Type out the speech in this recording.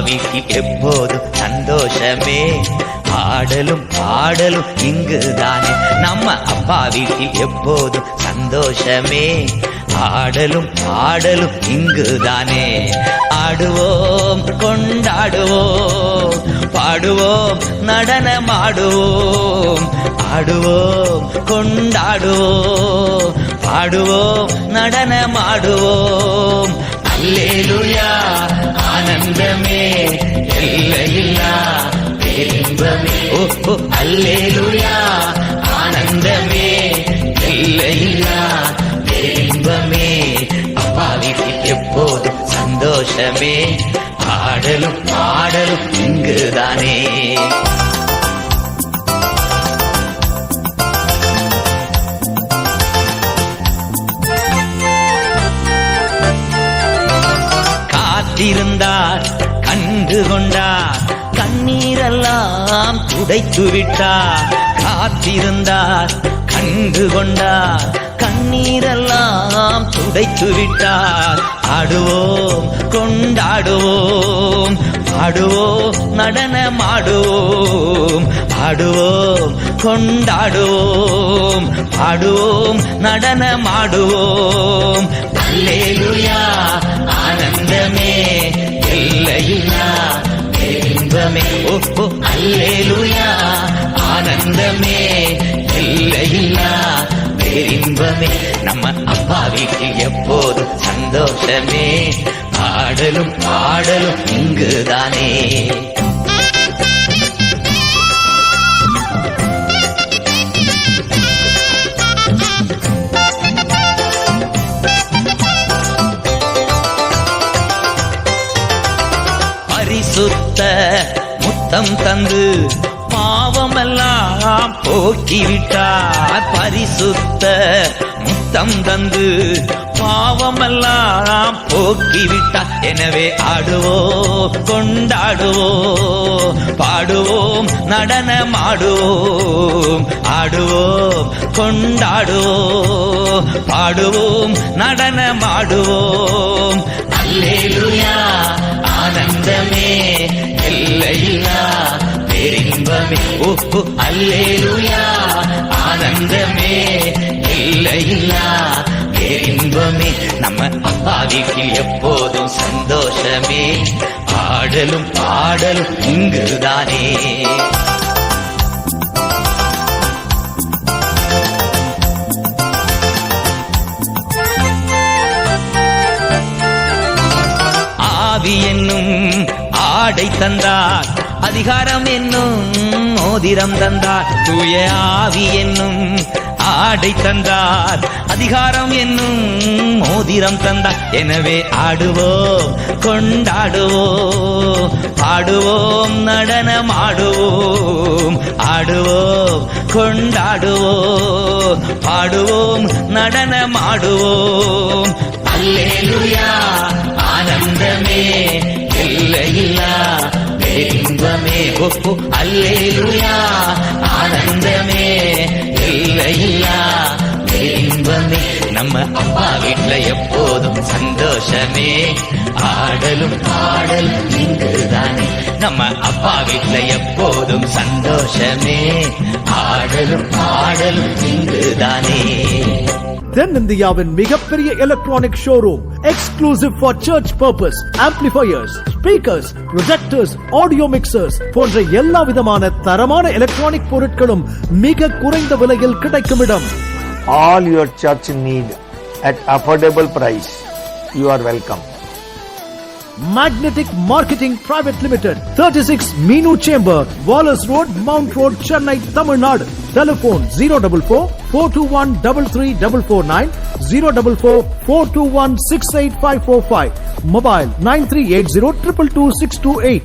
வீட்டில் எப்போதும் சந்தோஷமே, ஆடலும் பாடலும் இங்குதானே. நம்ம அப்பா வீட்டில் எப்போதும் சந்தோஷமே, ஆடலும் பாடலும் இங்குதானே. ஆடுவோம் கொண்டாடுவோம், பாடுவோம் நடனமாடுவோம், ஆடுவோம் கொண்டாடுவோம், பாடுவோம் நடனமாடுவோம். அல்லேலூயா ஆனந்தமே, எல்லையில்லா பேரின்பமே. ஓ அல்லேலூயா ஆனந்தமே, எல்லையில்லா பேரின்பமே. அப்பா வீட்டில் எப்போதும் சந்தோஷமே, ஆடலும் பாடலும் இங்குதானே. காத்திருந்தார் கண்டு கொண்டார், கண்ணீரெல்லாம் துடைத்து விட்டார். காத்திருந்தார் கண்டு கொண்டார், கண்ணீரெல்லாம் துடைத்து விட்டார். ஆடுவோம் கொண்டாடுவோம், ஆடுவோம் நடனமாடுவோம், ஆடுவோம் கொண்டாடுவோம், ஆடுவோம் நடனமாடுவோம். அல்லேலூயா ஆனந்தமே, எல்லையில்லா பேரின்பமே. ஓ அல்லேலூயா ஆனந்தமே, எல்லையில்லா பேரின்பமே. நம்ம அப்பா வீட்டில் எப்போதும் சந்தோஷமே, ஆடலும் பாடலும் இங்குதானே. பரிசுத்த முத்தம் தந்து பாவமெல்லாம் போக்கிவிட்டார். பரிசுத்த முத்தம் தந்து பாவமெல்லாம் போக்கிவிட்டார். எனவே ஆடுவோம் கொண்டாடுவோம், பாடுவோம் நடனமாடுவோம், ஆடுவோம் கொண்டாடுவோம், பாடுவோம் நடனமாடுவோம். அல்லேலூயா ஆனந்தமே, எல்லையில்லா பேரின்பமே. ஓ அல்லேலூயா ஆனந்தமே, எல்லையில்லா பேரின்பமே. நம்ம அப்பா வீட்டில் எப்போதும் சந்தோஷமே, ஆடலும் பாடலும் இங்குதானே. ஆவி என்னும் ஆடை தந்தார், அதிகாரம் என்னும் மோதிரம் தந்தார். தூய ஆவி என்னும் ஆடை தந்தார், அதிகாரம் என்னும் மோதிரம் தந்தார். எனவே ஆடுவோம் கொண்டாடுவோம், பாடுவோம் நடனமாடுவோம், ஆடுவோம் கொண்டாடுவோம், பாடுவோம் நடனமாடுவோம். அல்லேலூயா ஆனந்தமே, எல்லையில்லா பேரின்பமே. ஓ அல்லேலூயா ஆனந்தமே, எல்லையில்லா பேரின்பமே. நம்ம அப்பா வீட்டுல எப்போதும் சந்தோஷமே, ஆடலும் பாடலும் இங்குதானே. நம்ம அப்பா வீட்டுல எப்போதும் சந்தோஷமே, ஆடலும் பாடலும் இங்குதானே. தென்னிந்தியாவின் மிகப்பெரிய electronic showroom, exclusive for search purpose, amplifiers, speakers, projectors, audio mixtures போன்ற எல்லா விதமான தரமான எலக்ட்ரானிக் பொருட்களும் மிக குறைந்த விலையில் கிடைக்கும் இடம். All your church need at affordable price. You are welcome. Magnetic Marketing Private Limited, 36 Meenu Chamber, Wallace Road, Mount Road, Chennai, Tamil Nadu. Telephone 044-421-33449, 044-421-68545. Mobile 9380 222 628.